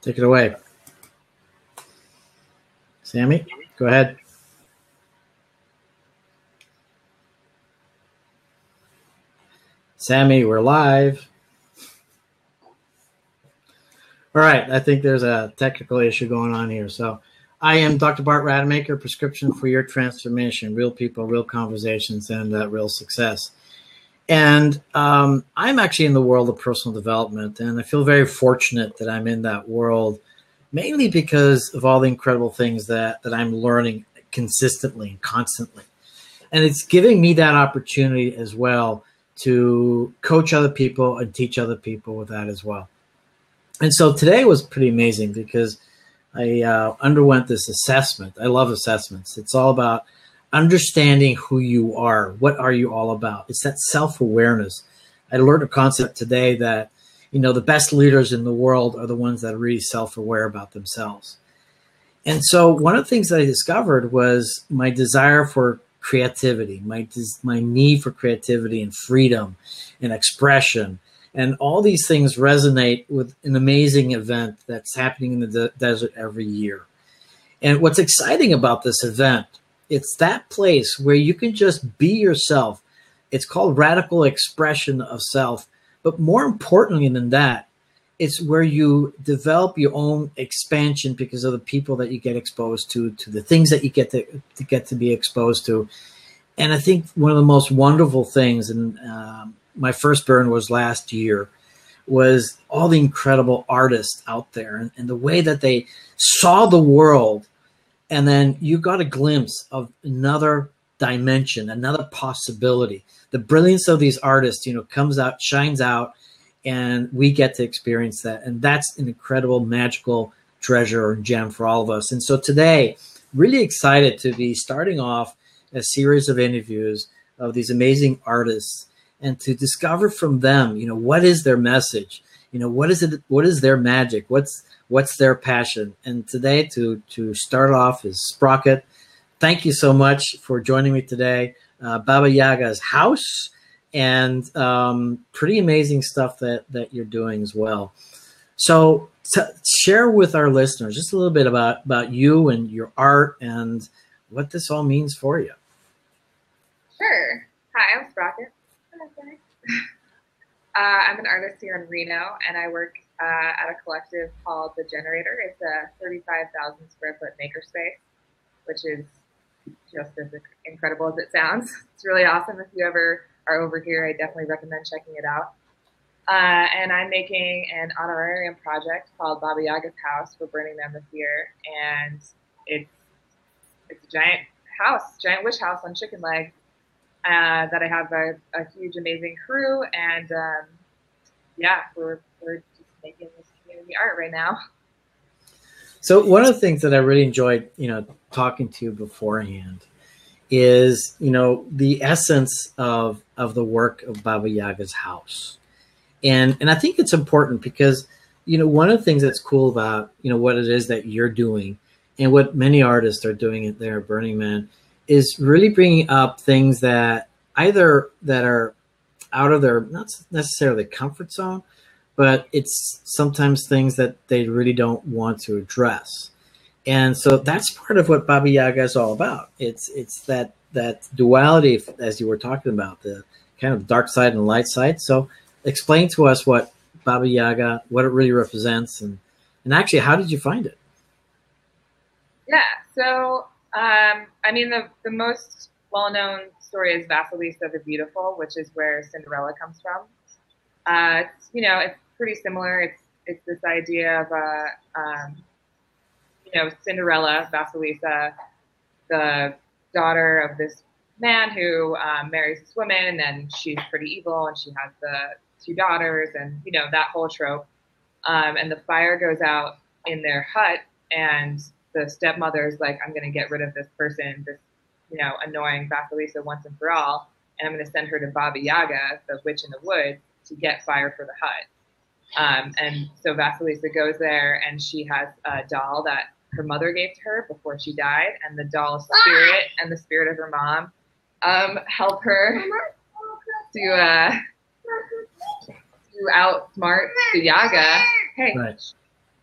Take it away. Sammy, go ahead. Sammy, we're live. All right, I think there's a technical issue going on here. So I am Dr. Bart Rademaker, Prescription for Your Transformation, Real People, Real Conversations, and Real Success. And I'm actually in the world of personal development, and I feel very fortunate that I'm in that world, mainly because of all the incredible things that I'm learning consistently and constantly. And it's giving me that opportunity as well to coach other people and teach other people with that as well. And so today was pretty amazing because I underwent this assessment. I love assessments. It's all about understanding who you are. What are you all about? It's that self-awareness. I learned a concept today that, you know, the best leaders in the world are the ones that are really self-aware about themselves. And so one of the things that I discovered was my desire for creativity, my need for creativity and freedom and expression. And all these things resonate with an amazing event that's happening in the desert every year. And what's exciting about this event, it's that place where you can just be yourself. It's called radical expression of self. But more importantly than that, it's where you develop your own expansion because of the people that you get exposed to the things that you get to be exposed to. And I think one of the most wonderful things, and my first burn was last year, was all the incredible artists out there and the way that they saw the world. And then you got a glimpse of another dimension, another possibility. The brilliance of these artists, you know, comes out, shines out, and we get to experience that. And that's an incredible, magical treasure or gem for all of us. And so today, really excited to be starting off a series of interviews of these amazing artists and to discover from them, you know, what is their message? You know, what is it? What is their magic? What's their passion? And today to start off is Sprocket. Thank you so much for joining me today. Baba Yaga's house, and pretty amazing stuff that you're doing as well. So share with our listeners just a little bit about you and your art and what this all means for you. Sure. Hi, I'm Sprocket. I'm an artist here in Reno, and I work at a collective called The Generator. It's a 35,000 square foot makerspace, which is just as incredible as it sounds. It's really awesome. If you ever are over here, I definitely recommend checking it out. And I'm making an honorarium project called Baba Yaga's house for Burning Man this year, and it's a giant house, giant witch house on chicken legs. That I have a huge, amazing crew, and yeah, we're just making this community art right now. So one of the things that I really enjoyed, you know, talking to you beforehand is, you know, the essence of the work of Baba Yaga's house. And I think it's important because, you know, one of the things that's cool about, you know, what it is that you're doing and what many artists are doing there at Burning Man is really bringing up things that either that are out of their, not necessarily comfort zone, but it's sometimes things that they really don't want to address. And so that's part of what Baba Yaga is all about. It's that duality, as you were talking about, the kind of dark side and light side. So explain to us what Baba Yaga, what it really represents, and actually, how did you find it? Yeah, so I mean, the most well-known story is Vasilisa the Beautiful, which is where Cinderella comes from. You know, it's pretty similar. It's this idea of you know, Cinderella, Vasilisa, the daughter of this man who marries this woman, and then she's pretty evil, and she has the two daughters, and you know, that whole trope. And the fire goes out in their hut, and the stepmother's like, I'm going to get rid of this person, this, you know, annoying Vasilisa once and for all, and I'm going to send her to Baba Yaga, the witch in the woods, to get fire for the hut. And so Vasilisa goes there, and she has a doll that her mother gave to her before she died, and the doll's spirit and the spirit of her mom help her to outsmart the Yaga. Hey. Right.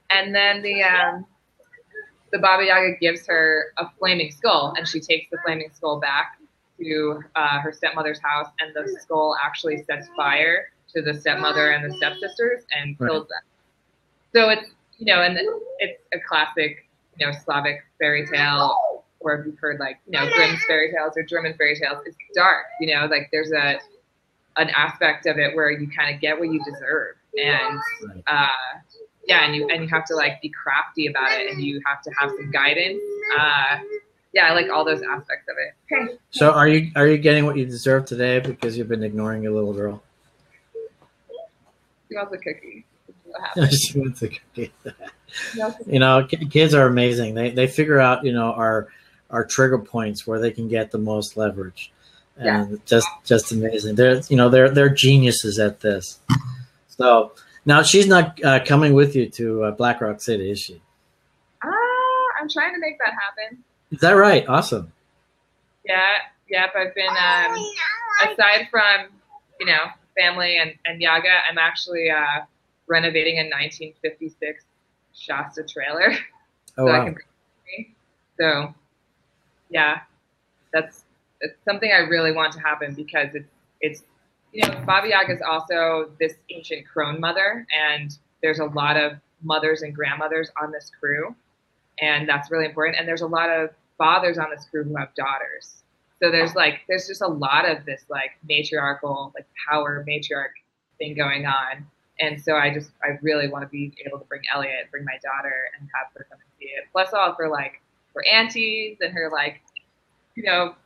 And then the Baba Yaga gives her a flaming skull, and she takes the flaming skull back to her stepmother's house, and the skull actually sets fire to the stepmother and the stepsisters and kills them. So it's, and it's a classic, Slavic fairy tale, or if you've heard like, Grimm's fairy tales or German fairy tales, it's dark, like there's an aspect of it where you kind of get what you deserve. And, and you have to like be crafty about it, and you have to have some guidance. I like all those aspects of it. Okay. So are you getting what you deserve today because you've been ignoring your little girl? She wants a cookie. She wants a cookie. Kids are amazing. They figure out our trigger points where they can get the most leverage, and just amazing. They're geniuses at this. So now she's not coming with you to Black Rock City, is she? I'm trying to make that happen. Is that right? Awesome. Yep. I've been aside from family and Yaga, I'm actually renovating a 1956 Shasta trailer. Oh, wow. I can bring with me. So it's something I really want to happen, because it's Baba Yaga is also this ancient crone mother, and there's a lot of mothers and grandmothers on this crew, and that's really important. And there's a lot of fathers on this crew who have daughters. So there's just a lot of this like matriarchal, like power matriarch thing going on. And so I really want to be able to bring Elliot, bring my daughter, and have her come and see it. Plus all for aunties and her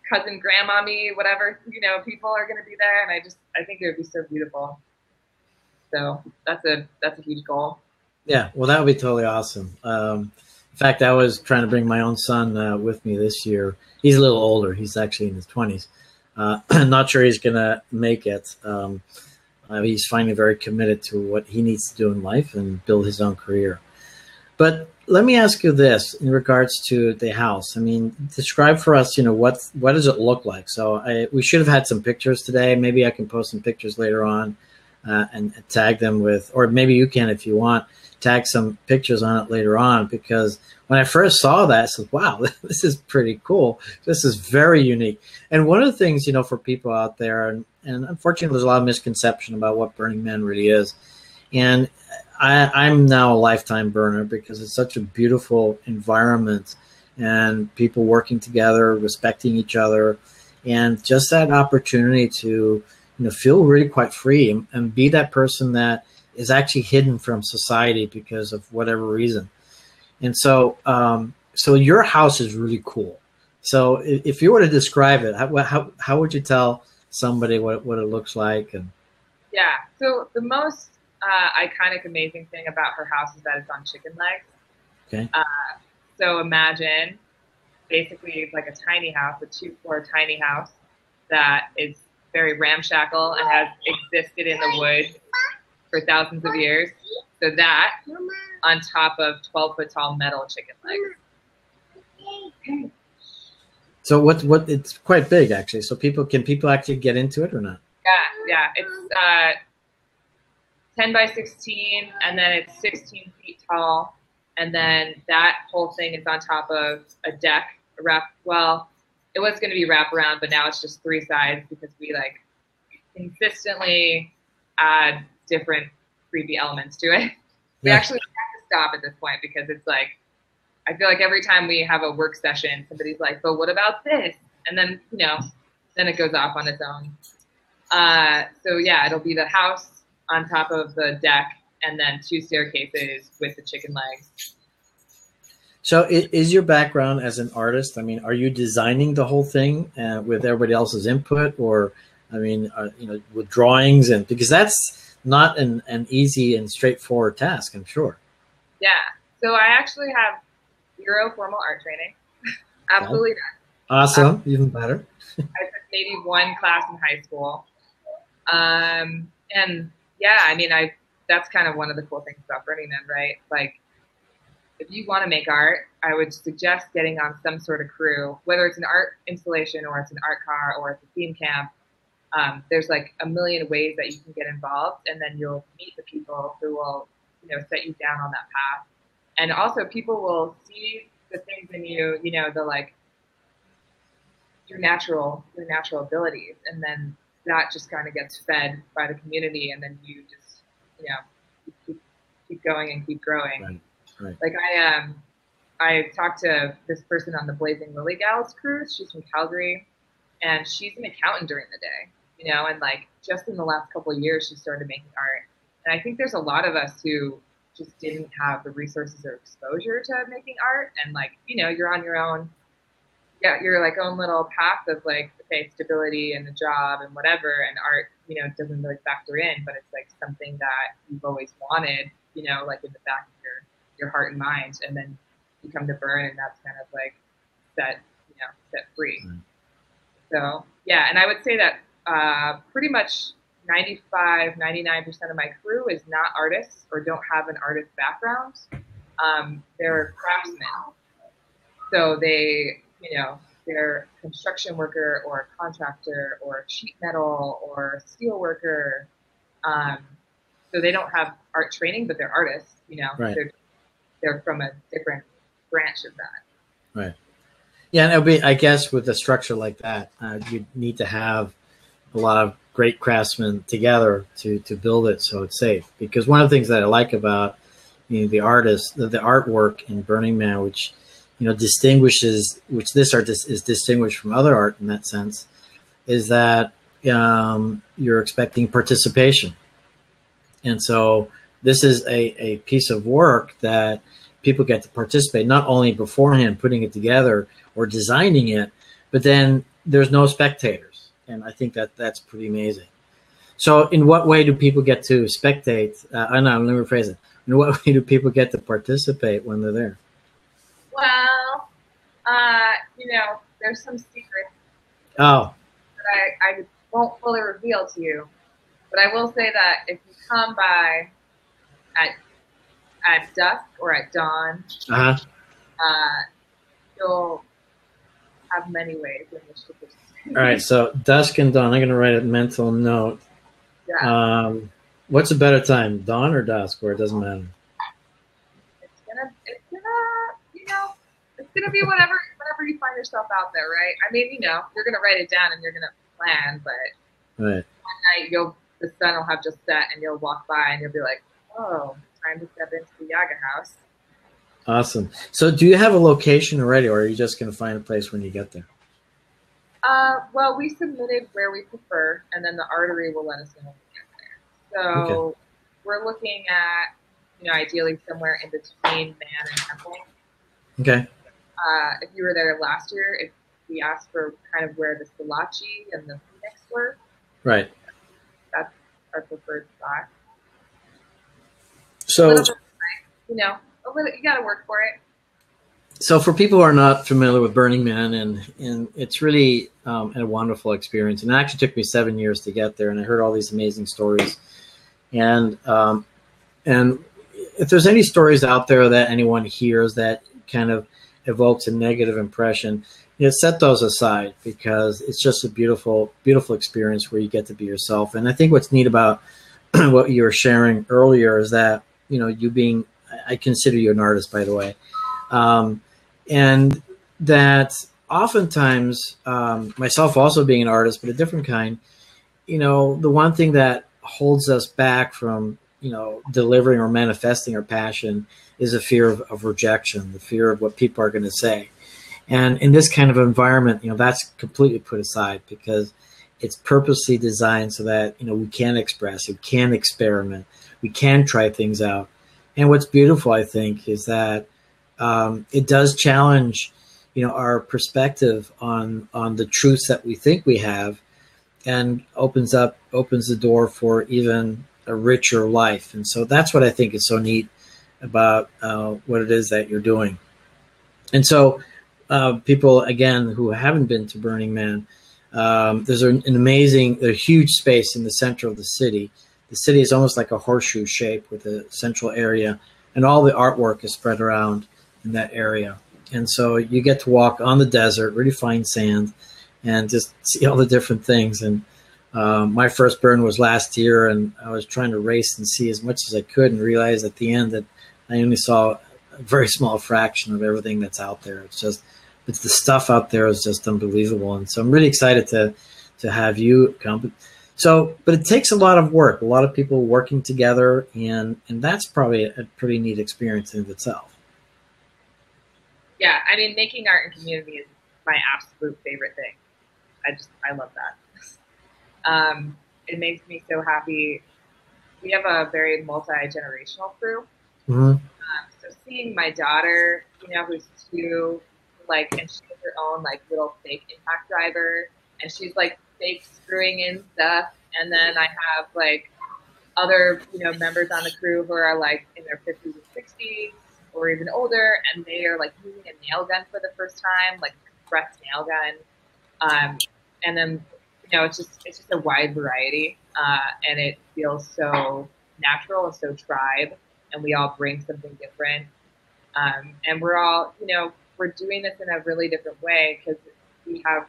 cousin grandmommy, whatever, people are going to be there. And I think it would be so beautiful. So that's a huge goal. Yeah. Well, that would be totally awesome. In fact, I was trying to bring my own son with me this year. He's a little older. He's actually in his 20s. I'm not sure he's going to make it. He's finally very committed to what he needs to do in life and build his own career. But let me ask you this in regards to the house. I mean, describe for us, what does it look like? So we should have had some pictures today. Maybe I can post some pictures later on and tag them with, or maybe you can, if you want, tag some pictures on it later on, because when I first saw that, I said, wow, this is pretty cool. This is very unique. And one of the things, for people out there, and unfortunately there's a lot of misconception about what Burning Man really is. And I'm now a lifetime burner because it's such a beautiful environment, and people working together, respecting each other, and just that opportunity to, feel really quite free and be that person that is actually hidden from society because of whatever reason. And so, so your house is really cool. So if you were to describe it, how would you tell somebody what it looks like? And so the most iconic, amazing thing about her house is that it's on chicken legs. Okay. So imagine basically like a tiny house, a 2-floor tiny house that is very ramshackle and has existed in the woods for thousands of years. So that on top of 12-foot tall metal chicken legs. So what it's quite big actually. So can people actually get into it or not? Yeah. It's 10 by 16, and then it's 16 feet tall. And then that whole thing is on top of a deck. It was going to be wraparound, but now it's just 3 sides because we consistently add different creepy elements to it. We actually have to stop at this point because it's I feel like every time we have a work session, somebody's like, but what about this? And then, then it goes off on its own. So it'll be the house on top of the deck, and then 2 staircases with the chicken legs. So is your background as an artist? I mean, are you designing the whole thing with everybody else's input, or, with drawings? And because that's not an easy and straightforward task, I'm sure. Yeah. So I actually have 0 formal art training. Absolutely none. Awesome. Even better. I took maybe 1 class in high school. And that's kind of one of the cool things about Burning Man, right? If you want to make art, I would suggest getting on some sort of crew, whether it's an art installation or it's an art car or it's a theme camp. There's a million ways that you can get involved, and then you'll meet the people who will, set you down on that path. And also people will see the things in you, you know, the like your natural abilities, and then that just kind of gets fed by the community, and then you just, you know, keep going and keep growing. Right. Right. Like I talked to this person on the Blazing Lily Gals cruise. She's from Calgary, and she's an accountant during the day, you know, and like just in the last couple of years, she started making art. And I think there's a lot of us who just didn't have the resources or exposure to making art. And like, you know, you're on your own, your like own little path of like, okay, stability and a job and whatever. And art, you know, doesn't really factor in, but it's like something that you've always wanted, you know, like in the back of your heart and mind. And then you come to burn, and that's kind of like set free. Mm. So yeah, and I would say that pretty much 99% of my crew is not artists or don't have an artist background. They're craftsmen. So they, you know, they're a construction worker or a contractor or a sheet metal or a steel worker. So they don't have art training, but they're artists, you know. Right. They're from a different branch of that. Right. Yeah, and it'll be, I guess, with a structure like that, you need to have a lot of great craftsmen together to build it so it's safe. Because one of the things that I like about, you know, the artwork in Burning Man, which, you know, which this art is distinguished from other art in that sense, is that you're expecting participation. And so this is a piece of work that people get to participate, not only beforehand putting it together or designing it, but then there's no spectators. And I think that that's pretty amazing. So in what way do people get to spectate? Let me rephrase it. In what way do people get to participate when they're there? Well, you know, there's some secrets that I won't fully reveal to you. But I will say that if you come by at dusk or at dawn, you'll have many ways in which to participate. All right, so dusk and dawn. I'm going to write a mental note. Yeah. What's a better time, dawn or dusk, or it doesn't matter? It's gonna, you know, it's gonna be whenever you find yourself out there, right? I mean, you know, you're gonna write it down and you're gonna plan, but right. One night the sun will have just set, and you'll walk by and you'll be like, oh, time to step into the Yaga house. Awesome. So do you have a location already, or are you just going to find a place when you get there? Well, we submitted where we prefer, and then the artery will let us know when we get there. So okay. We're looking at, you know, ideally somewhere in between Man and Temple. Okay. If you were there last year, if we asked for kind of where the Salachi and the Phoenix were. Right. That's our preferred spot. So, you know, you got to work for it. So for people who are not familiar with Burning Man, and it's really a wonderful experience. And it actually took me 7 years to get there, and I heard all these amazing stories. And if there's any stories out there that anyone hears that kind of evokes a negative impression, you know, set those aside, because it's just a beautiful, beautiful experience where you get to be yourself. And I think what's neat about what you were sharing earlier is that, you know, I consider you an artist, by the way. And that oftentimes, myself also being an artist, but a different kind, you know, the one thing that holds us back from, you know, delivering or manifesting our passion is a fear of rejection, the fear of what people are going to say. And in this kind of environment, you know, that's completely put aside, because it's purposely designed so that, you know, we can express, we can experiment, we can try things out. And what's beautiful, I think, is that it does challenge, you know, our perspective on the truths that we think we have, and opens the door for even a richer life. And so that's what I think is so neat about what it is that you're doing. And so people, again, who haven't been to Burning Man, there's a huge space in the center of the city. The city is almost like a horseshoe shape with a central area, and all the artwork is spread around in that area. And so you get to walk on the desert, really fine sand, and just see all the different things. And my first burn was last year, and I was trying to race and see as much as I could, and realized at the end that I only saw a very small fraction of everything that's out there. It's the stuff out there is just unbelievable. And so I'm really excited to have you come. But it takes a lot of work, a lot of people working together, and that's probably a pretty neat experience in itself. Yeah, I mean, making art and community is my absolute favorite thing. I love that. It makes me so happy. We have a very multi-generational crew. Mm-hmm. So seeing my daughter, who's 2, and she has her own little fake impact driver, and she's fake screwing in stuff. And then I have other members on the crew who are in their 50s and 60s or even older, and they are using a nail gun for the first time, a compressed nail gun. And then it's just a wide variety, and it feels so natural and so tribe, and we all bring something different. And we're all we're doing this in a really different way because we have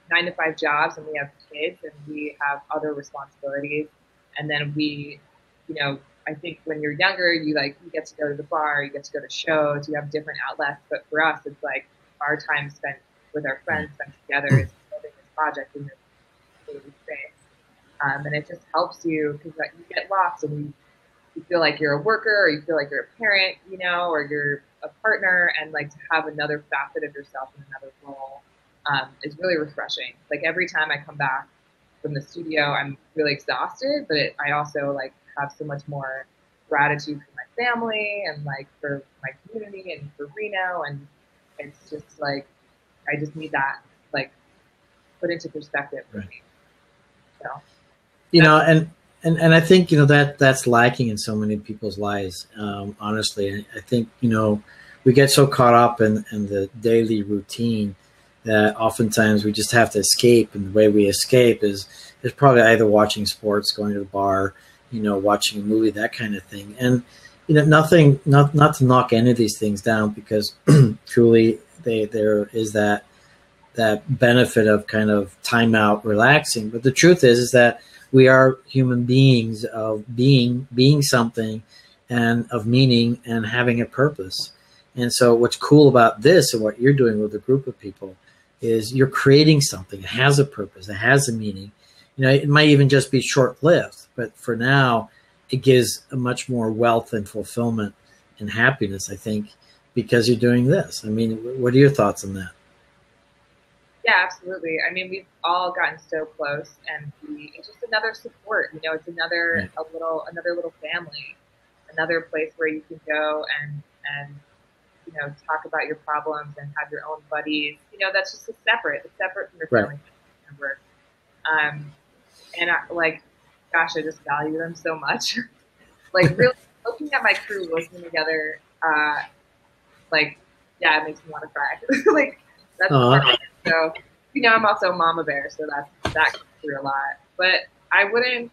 9-to-5 jobs and we have kids and we have other responsibilities. And then we, I think when you're younger, you get to go to the bar, you get to go to shows, you have different outlets. But for us, it's our time spent with our friends, spent together, is building this project in this daily space. And it just helps you because you get lost and you feel like you're a worker or you feel like you're a parent, or you're a partner, and to have another facet of yourself in another role is really refreshing. Every time I come back from the studio, I'm really exhausted, but I also have so much more gratitude for my family and for my community and for Reno, and it's just I just need that put into perspective for me. So And I think that's lacking in so many people's lives. Honestly, I think we get so caught up in the daily routine that oftentimes we just have to escape, and the way we escape is probably either watching sports, going to the bar, watching a movie, that kind of thing. And not to knock any of these things down, because truly there is that benefit of kind of time out, relaxing. But the truth is that we are human beings of being something and of meaning and having a purpose. And so what's cool about this and what you're doing with a group of people is you're creating something. It has a purpose. It has a meaning. It might even just be short-lived, but for now, it gives a much more wealth and fulfillment and happiness, I think, because you're doing this. I mean, what are your thoughts on that? Yeah, absolutely. I mean, we've all gotten so close, and it's just another support. It's another little family, another place where you can go and talk about your problems and have your own buddies. That's just it's separate from your family member. And gosh, I just value them so much. Really looking at my crew working together, yeah, it makes me want to cry. That's so, I'm also a mama bear, so that comes through a lot. But I wouldn't,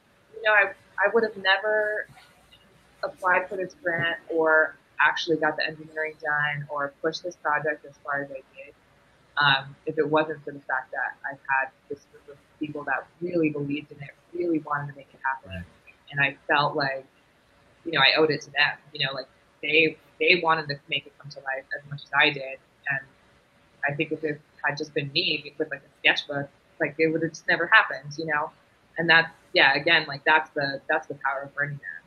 I would have never applied for this grant or actually got the engineering done or pushed this project as far as I did if it wasn't for the fact that I've had this group of people that really believed in it, really wanted to make it happen. Right. And I felt I owed it to them. They wanted to make it come to life as much as I did. And I think if it had just been me with a sketchbook, it would have just never happened, And that's again, that's the power of Burning Man.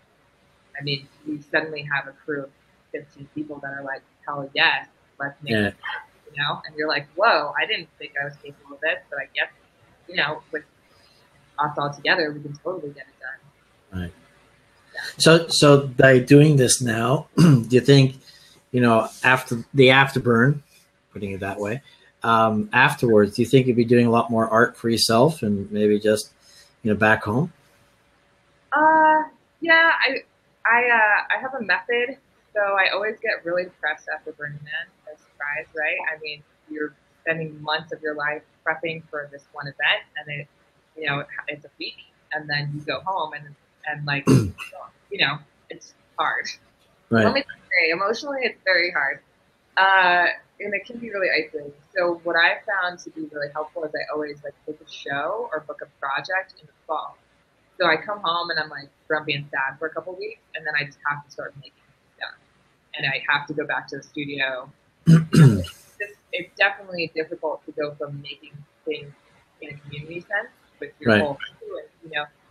I mean, you suddenly have a crew of 15 people that are hell yes, let's make it happen, And you're whoa, I didn't think I was capable of this, but I guess, with us all together, we can totally get it done. Right. Yeah. So by doing this now, do you think, after the afterburn, putting it that way, afterwards, do you think you'd be doing a lot more art for yourself and maybe just, back home? Yeah, I have a method. So I always get really depressed after Burning Man. No surprise, right? I mean, you're spending months of your life prepping for this one event, and it, it's a week, and then you go home and it's hard. Right. Let me say, emotionally, it's very hard. And it can be really isolating. So what I found to be really helpful is I always book a show or book a project in the fall. So I come home and I'm grumpy and sad for a couple of weeks, and then I just have to start making stuff. and I have to go back to the studio. It's definitely difficult to go from making things in a community sense with your Right. whole crew,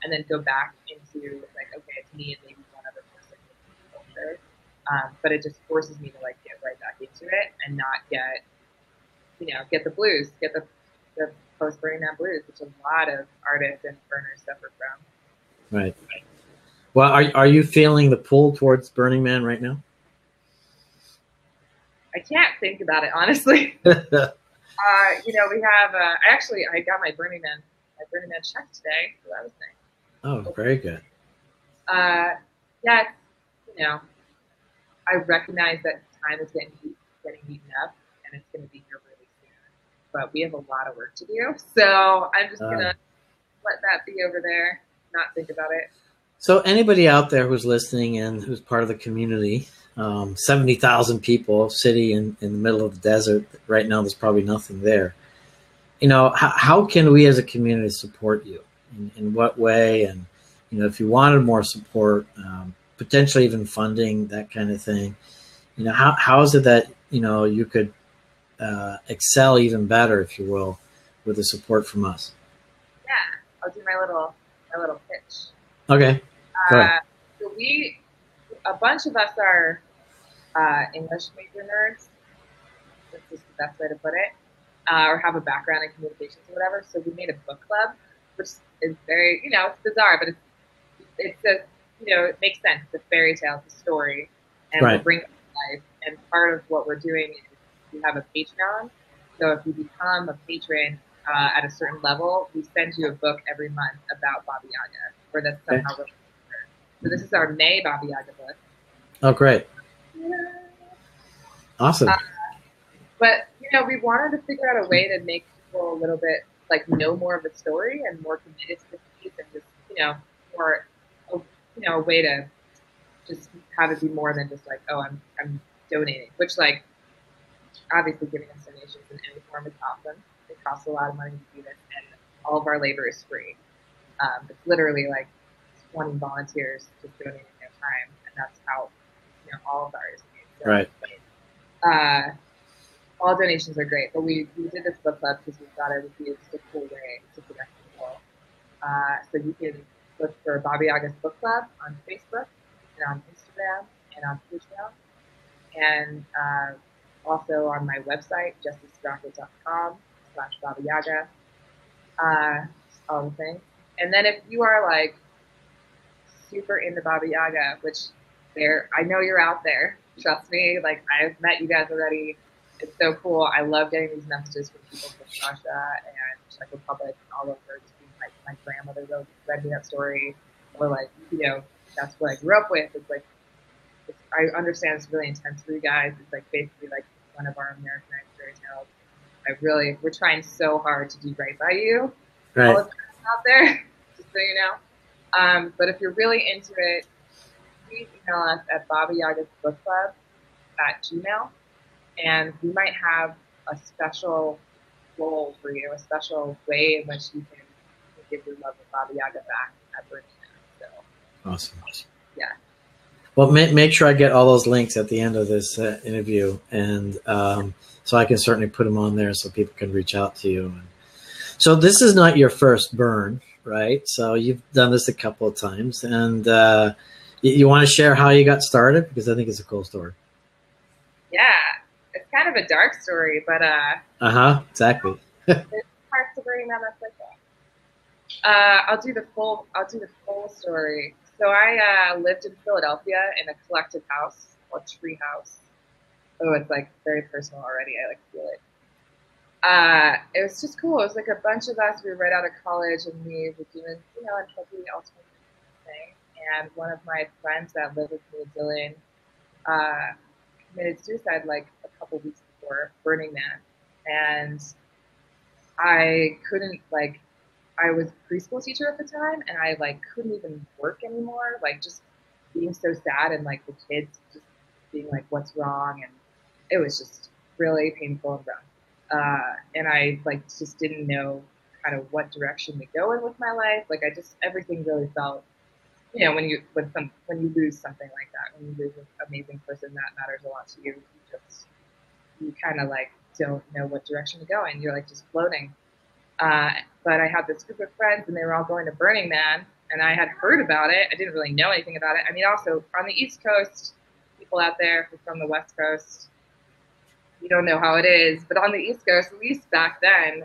and then go back into like, okay, it's me and maybe one other person in the culture. But it just forces me to like get right back into it and not get the blues, get the post Burning Man blues, which a lot of artists and burners suffer from. Right. Well, are you feeling the pull towards Burning Man right now? I can't think about it honestly. We have. I got my Burning Man check today, so that was nice. Oh, very good. Yeah, I recognize that time is getting eaten up, and it's going to be here really soon. But we have a lot of work to do, so I'm just gonna let that be over there, not think about it. So anybody out there who's listening and who's part of the community, 70,000 people, city in the middle of the desert. Right now, there's probably nothing there. How can we as a community support you? In what way? And, if you wanted more support, potentially even funding, that kind of thing, how is it that, you could excel even better, if you will, with the support from us? Yeah, I'll do my little pitch. Okay. Go ahead. So a bunch of us are English major nerds. That's just the best way to put it. Or have a background in communications or whatever. So we made a book club, which is very, it's bizarre, but it makes sense. It's a fairy tale, it's a story, and Right. we'll bring it to life. And part of what we're doing is we have a Patreon. So if you become a patron at a certain level, we send you a book every month about Baba Yaga, or that's somehow related. So this is our May Baba Yaga book. Oh, great. Awesome. But, we wanted to figure out a way to make people a little bit, like, know more of the story and more committed to the piece and just, more, a way to just have it be more than just like, oh, I'm donating, which, like, obviously giving us donations in any form is awesome. It costs a lot of money to do this, and all of our labor is free. It's literally like 20 volunteers just donating their time, and that's how, all of ours is made. So, Right. All donations are great, but we did this book club because we thought it would be just a cool way to connect people. So you can look for Baba Yaga's Book Club on Facebook and on Instagram and on Patreon, and also on my website, justicesprocket.com/Baba Yaga. All the things. And then if you are like super into Baba Yaga, which I know you're out there. Trust me, like I've met you guys already. It's so cool. I love getting these messages from people from Russia and Czech Republic and all over. Just being like, my grandmother read me that story, or like, that's what I grew up with. It's like, I understand it's really intense for you guys. It's like basically like one of our Americanized fairy tales. We're trying so hard to do right by you, Right. all of us out there, just so you know. But if you're really into it, please email us at babayaga's.bookclub@gmail.com. And we might have a special role for you, a special way in which you can give your love of Baba Yaga back at Burning Man. So, Awesome. Yeah. Well, make sure I get all those links at the end of this interview, and so I can certainly put them on there so people can reach out to you. And so this is not your first burn, right? So you've done this a couple of times, and you want to share how you got started, because I think it's a cool story. Yeah. It's kind of a dark story, but exactly. There's parts of Burning Man that's like that. I'll do the full story. So I lived in Philadelphia in a collective house, or tree house. Oh, it's like very personal already. I like feel it. It was just cool. It was like a bunch of us. We were right out of college, and we were doing, a totally alternative thing. And one of my friends that lived with me, Dylan, committed suicide like a couple weeks before Burning Man, and I couldn't I was a preschool teacher at the time, and I couldn't even work anymore, just being so sad, and the kids just being like, what's wrong, and it was just really painful and rough, and I just didn't know kind of what direction to go in with my life. Everything really felt, when you lose something like that, when you lose an amazing person that matters a lot to you. You kind of like don't know what direction to go in. You're like just floating. But I had this group of friends, and they were all going to Burning Man, and I had heard about it. I didn't really know anything about it. I mean, also on the East Coast, people out there who are from the West Coast, you don't know how it is. But on the East Coast, at least back then,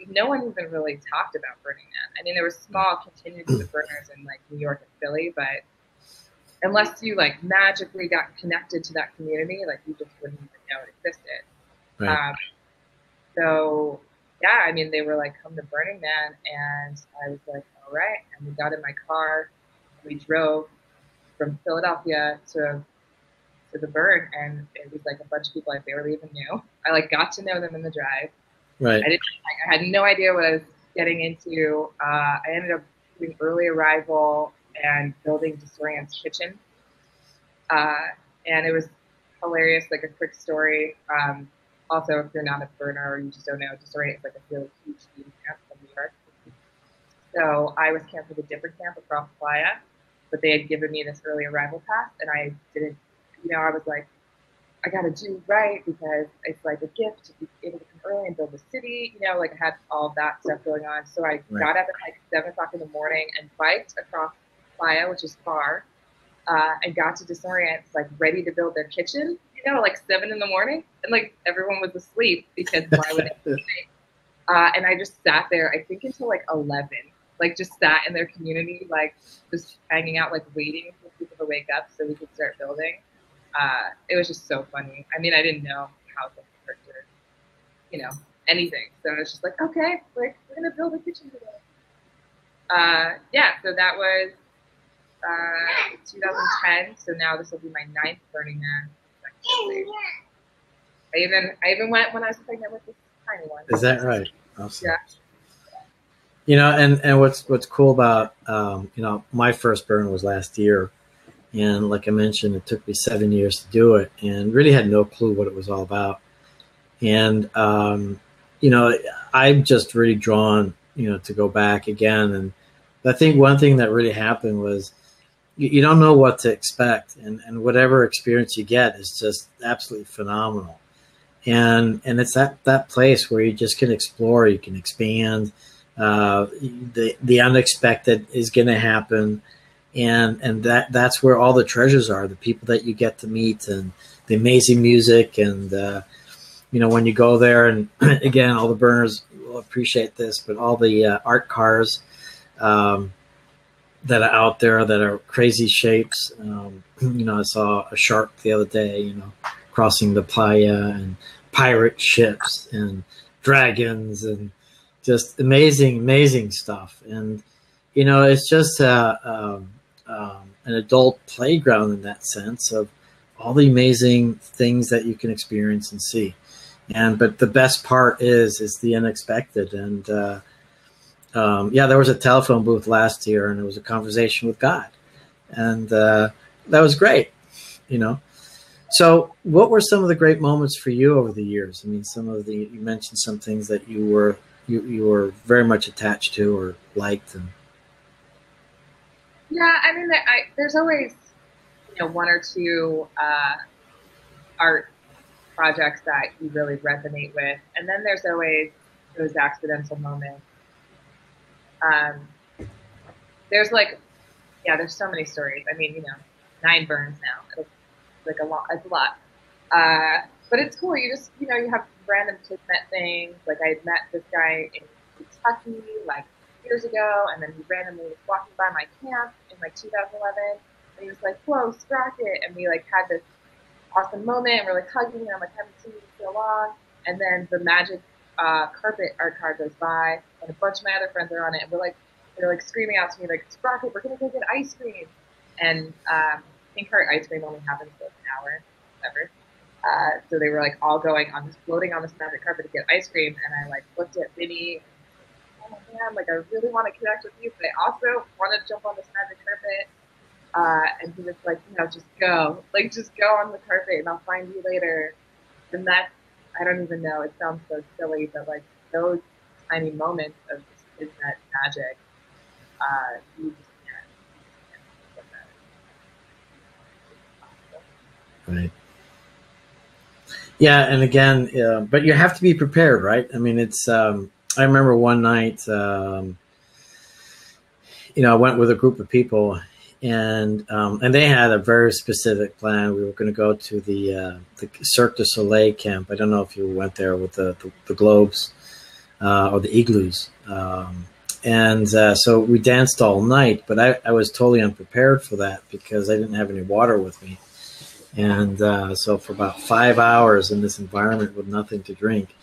no one even really talked about Burning Man. I mean, there were small contingencies of burners in like New York and Philly, but unless you like magically got connected to that community, like you just wouldn't even know it existed. Right. So yeah, I mean, they were like, come to Burning Man, and I was like, all right. And we got in my car, and we drove from Philadelphia to the burn, and it was like a bunch of people I barely even knew. I like got to know them in the drive. Right. I had no idea what I was getting into. I ended up doing early arrival and building Disorient's kitchen. And it was hilarious, like a quick story. Also, if you're not a burner or you just don't know, Disorient is like a really huge ski camp from New York. So I was camped with a different camp across Playa, but they had given me this early arrival pass, and I didn't, I was like, I got to do right because it's like a gift to be able to come early and build the city. Like I had all of that stuff going on. So I got up at like 7 o'clock in the morning and biked across Playa, which is far, and got to Disorient, like ready to build their kitchen, like 7 in the morning. And like everyone was asleep because why would they? And I just sat there, I think until like 11, like just sat in their community, like just hanging out, like waiting for people to wake up so we could start building. It was just so funny. I mean, I didn't know how to work or, anything. So I was just like, okay, like we're gonna build a kitchen today. Yeah, so that was 2010. So now this will be my 9th Burning Man. I even went when I was pregnant with this tiny one. Is that right? Awesome. Yeah. And what's cool about my first burn was last year. And like I mentioned, it took me 7 years to do it and really had no clue what it was all about. And, I'm just really drawn, to go back again. And I think one thing that really happened was you don't know what to expect. And whatever experience you get is just absolutely phenomenal. And it's that place where you just can explore, you can expand. The unexpected is going to happen. And that's where all the treasures are, the people that you get to meet and the amazing music. And, when you go there, and again, all the burners will appreciate this, but all the art cars that are out there that are crazy shapes. I saw a shark the other day, crossing the playa, and pirate ships and dragons and just amazing stuff. And, it's just an adult playground in that sense of all the amazing things that you can experience and see. But the best part is the unexpected. And there was a telephone booth last year, and it was a conversation with God, and that was great. So what were some of the great moments for you over the years? I mean, you mentioned some things that you were very much attached to or liked. And yeah, I mean, there's always, one or two art projects that you really resonate with. And then there's always those accidental moments. There's there's so many stories. I mean, 9 burns now. It's like a lot. It's a lot. But it's cool. You just, you have random kismet things. Like I met this guy in Kentucky, like years ago, and then he randomly was walking by my camp in like 2011, and he was like, "Whoa, Sprocket!" And we like had this awesome moment, and we're like hugging, and I'm like, "Haven't seen you in so long." And then the magic carpet art card goes by, and a bunch of my other friends are on it, and they're like screaming out to me like, "Sprocket, we're gonna go get ice cream!" And I think her ice cream only happens for an hour, whatever. So they were like all floating on this magic carpet to get ice cream, and I like looked at Vinny. Oh man, like I really want to connect with you, but I also want to jump on this magic carpet. And he was like, just go, just go on the carpet, and I'll find you later. And I don't even know. It sounds so silly, but like those tiny moments of just kismet magic, you just can't. Right. Yeah, and again, but you have to be prepared, right? I mean, it's. I remember one night, I went with a group of people, and they had a very specific plan. We were going to go to the Cirque du Soleil camp. I don't know if you went there with the globes or the igloos. So we danced all night, but I was totally unprepared for that because I didn't have any water with me. And so for about 5 hours in this environment with nothing to drink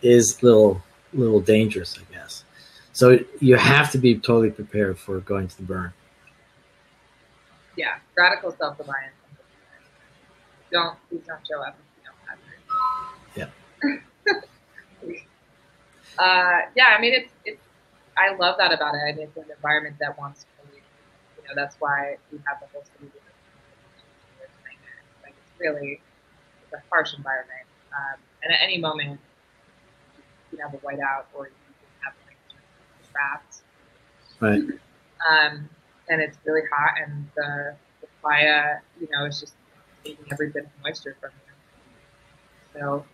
is little dangerous, I guess. So you have to be totally prepared for going to the burn. Yeah, radical self-reliance. Please don't show up if you don't have it. Yeah. Yeah, I mean, it's. I love that about it. I mean, it's an environment that wants to believe. That's why we have the whole city. Like, it's a harsh environment, and at any moment you can have a whiteout or you can have trapped. Right. And it's really hot, and the playa, is just taking every bit of moisture from you. So,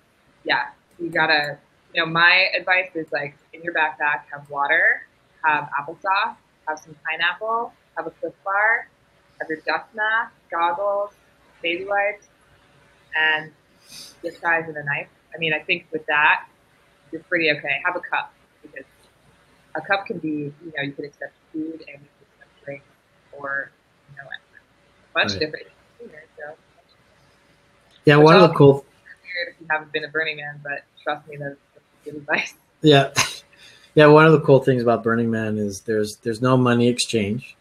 yeah, you gotta. My advice is like in your backpack, have water, have applesauce, have some pineapple, have a Cliff Bar, have your dust mask, goggles, baby wipes, and your size and a knife. I mean, I think with that, you're pretty okay. Have a cup, because a cup can be, you can accept food and you can accept drinks or, a bunch of different things. So. Yeah, one of the cool. Weird if you haven't been a Burning Man, but trust me, that's good advice. Yeah, yeah. One of the cool things about Burning Man is there's no money exchange.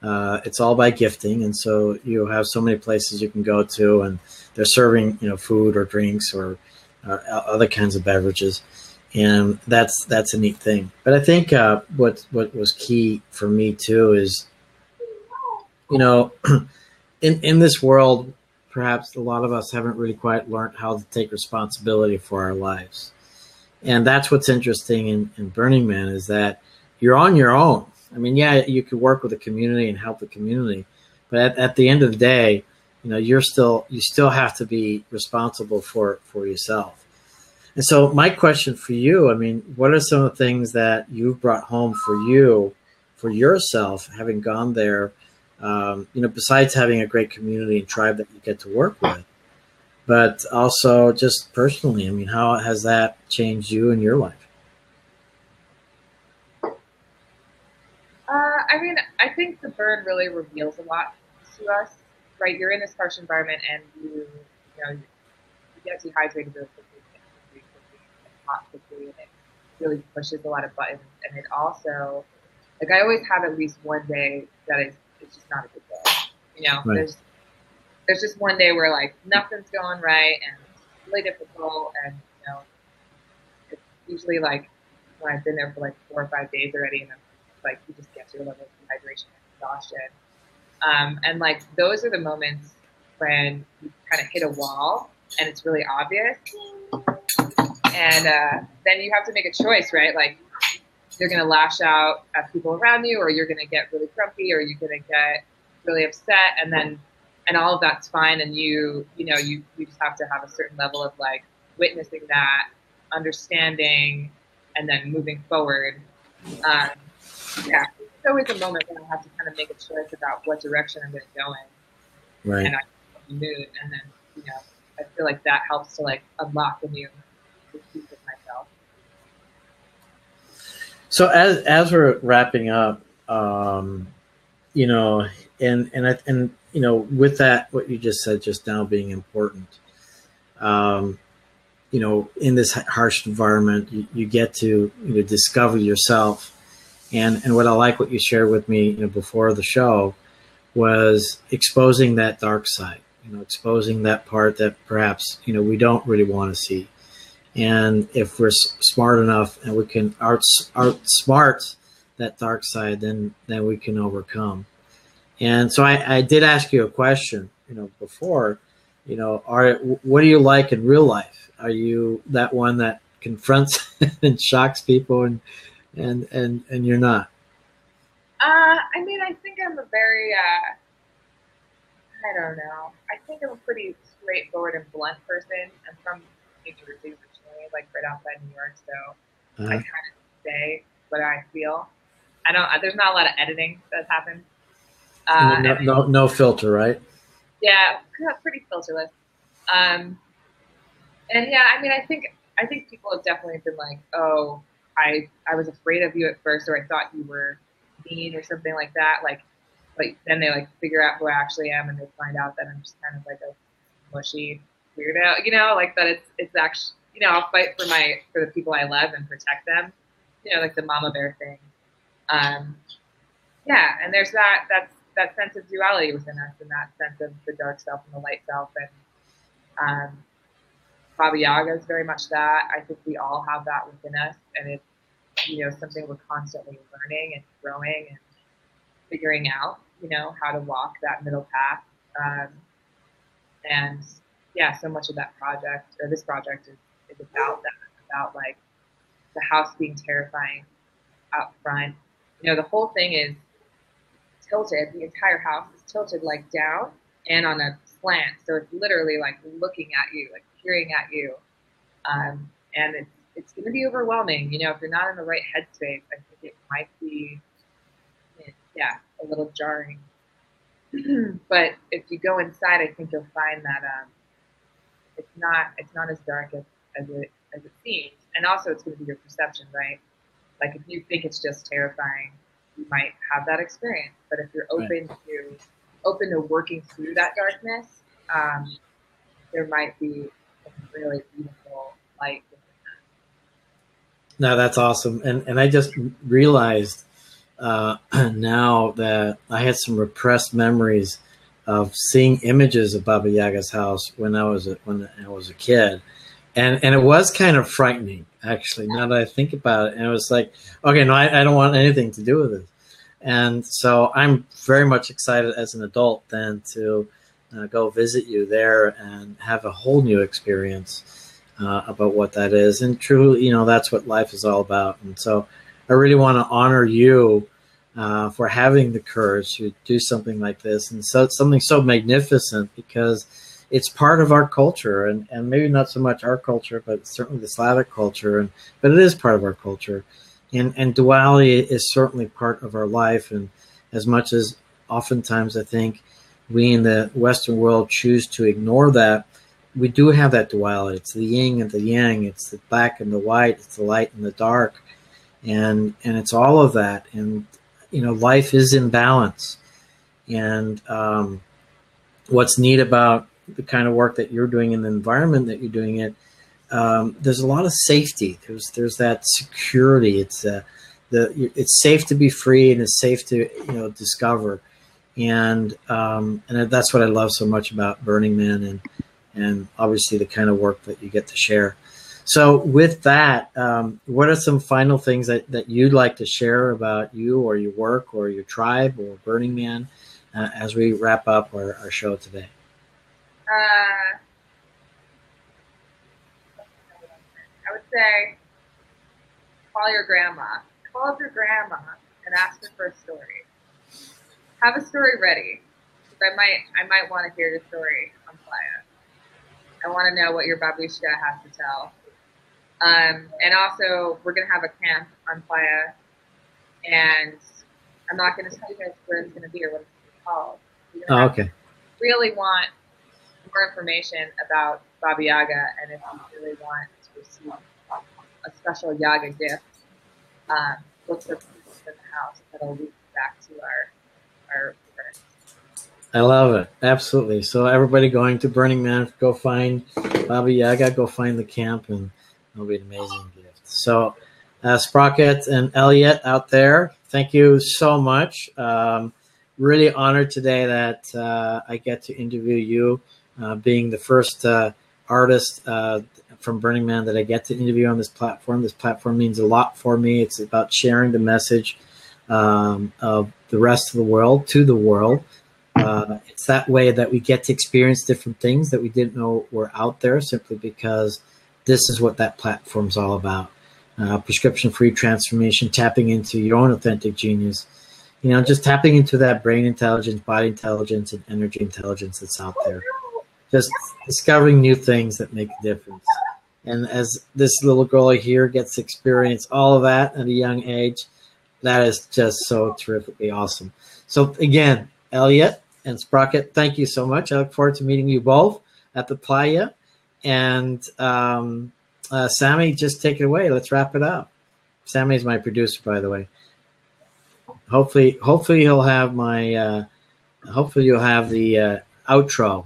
It's all by gifting, and so you have so many places you can go to, and they're serving food or drinks or other kinds of beverages, and that's a neat thing. But I think what was key for me too is in this world, perhaps a lot of us haven't really quite learned how to take responsibility for our lives. And that's what's interesting in Burning Man is that you're on your own. I mean, yeah, you could work with the community and help the community, but at the end of the day, you still have to be responsible for yourself. And so my question for you, I mean, what are some of the things that you've brought home for yourself, having gone there, besides having a great community and tribe that you get to work with, but also just personally, I mean, how has that changed you in your life? I mean, I think the burn really reveals a lot to us, right? You're in this harsh environment and you get dehydrated really quickly, and hot quickly, and it really pushes a lot of buttons. And it also, like, I always have at least one day that it's just not a good day. Right. There's just one day where like nothing's going right and it's really difficult, and it's usually like when I've been there for like 4 or 5 days already, and I'm like, you just get to a level of dehydration and exhaustion. And like those are the moments when you kind of hit a wall and it's really obvious, and then you have to make a choice, right? Like, you're going to lash out at people around you, or you're going to get really grumpy, or you're going to get really upset, and all of that's fine. And you just have to have a certain level of like witnessing that, understanding, and then moving forward. Yeah, it's always a moment when I have to kind of make a choice about what direction I'm going to go in. Right. And I mood, and then I feel like that helps to like unlock a new piece of myself. So as we're wrapping up, with that, what you just said just now being important, in this harsh environment, you get to discover yourself, and what I like what you shared with me, before the show, was exposing that dark side, exposing that part that perhaps we don't really want to see. And if we're smart enough and we can outsmart that dark side, then we can overcome. And so I did ask you a question, before, what do you like in real life? Are you that one that confronts and shocks people, and you're not? I mean, I think I'm a very, I don't know. I think I'm a pretty straightforward and blunt person. I'm from New Jersey originally, like right outside New York, so I Uh, kind of say what I feel. I don't. There's not a lot of editing that happens. no, And no filter, right? yeah, pretty filterless. Um, and yeah, I mean, I think people have definitely been like, oh, I was afraid of you at first, or I thought you were mean or something like that. Like then they like figure out who I actually am, and they find out that I'm just kind of like a mushy weirdo, like that it's actually, I'll fight for the people I love and protect them, like the mama bear thing. Um, yeah, and there's that sense of duality within us, and that sense of the dark self and the light self, and um, Baba Yaga is very much that. I think we all have that within us, and it's something we're constantly learning and growing and figuring out, how to walk that middle path. Um, and yeah, so much of that project or this project is about that, about like the house being terrifying out front. The whole thing is tilted. The entire house is tilted like down and on a slant, so it's literally like looking at you, like peering at you, and it's going to be overwhelming. If you're not in the right headspace, I think it might be, yeah, a little jarring. But if you go inside, I think you'll find that it's not as dark as it seems, and also it's going to be your perception, right? Like if you think it's just terrifying, you might have that experience. But if you're open to working through that darkness, there might be some really beautiful light within that. No, that's awesome. And I just realized now that I had some repressed memories of seeing images of Baba Yaga's house when I was a kid, and it was kind of frightening, actually. Now that I think about it, and it was like, okay, no, I don't want anything to do with it. And so I'm very much excited as an adult then to go visit you there and have a whole new experience about what that is. And truly, that's what life is all about. And so I really want to honor you for having the courage to do something like this, and so something so magnificent, because it's part of our culture, and maybe not so much our culture, but certainly the Slavic culture, but it is part of our culture. And duality is certainly part of our life. And as much as oftentimes I think we in the Western world choose to ignore that, we do have that duality. It's the yin and the yang. It's the black and the white. It's the light and the dark. And it's all of that. And, life is in balance. And what's neat about the kind of work that you're doing in the environment that you're doing it, there's a lot of safety. There's that security. It's safe to be free, and it's safe to discover, and that's what I love so much about Burning Man, and obviously the kind of work that you get to share. So with that, what are some final things that you'd like to share about you or your work or your tribe or Burning Man as we wrap up our show today? I would say call your grandma. Call up your grandma and ask her for a story. Have a story ready, because I might want to hear your story on Playa. I want to know what your babushka has to tell. And also, we're going to have a camp on Playa, and I'm not going to tell you guys where it's going to be or what it's going to be called. Oh, okay. Really want more information about Baba Yaga, and if you really want to receive a special Yaga gift, look for people in the house that'll lead you back to our parents. I love it. Absolutely. So everybody going to Burning Man, go find Baba Yaga, go find the camp, and it'll be an amazing gift. So Sprocket and Elliot out there, thank you so much. Really honored today that I get to interview you, being the first artist from Burning Man that I get to interview on this platform. This platform means a lot for me. It's about sharing the message of the rest of the world to the world. It's that way that we get to experience different things that we didn't know were out there, simply because this is what that platform's all about. Prescription-free transformation, tapping into your own authentic genius, You know, just tapping into that brain intelligence, body intelligence, and energy intelligence that's out there. Just discovering new things that make a difference. And as this little girl here gets to experience all of that at a young age, that is just so terrifically awesome. So again, Elliot and Sprocket, thank you so much. I look forward to meeting you both at the playa. And Sammy, just take it away. Let's wrap it up. Sammy's my producer, by the way. Hopefully he'll have my. Hopefully you'll have the outro.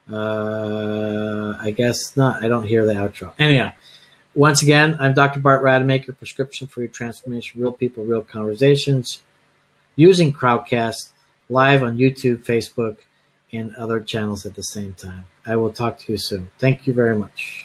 I guess not. I don't hear the outro. Anyhow, once again, I'm Dr. Bart Rademaker, Prescription for Your Transformation, Real People, Real Conversations, using Crowdcast, live on YouTube, Facebook, and other channels at the same time. I will talk to you soon. Thank you very much.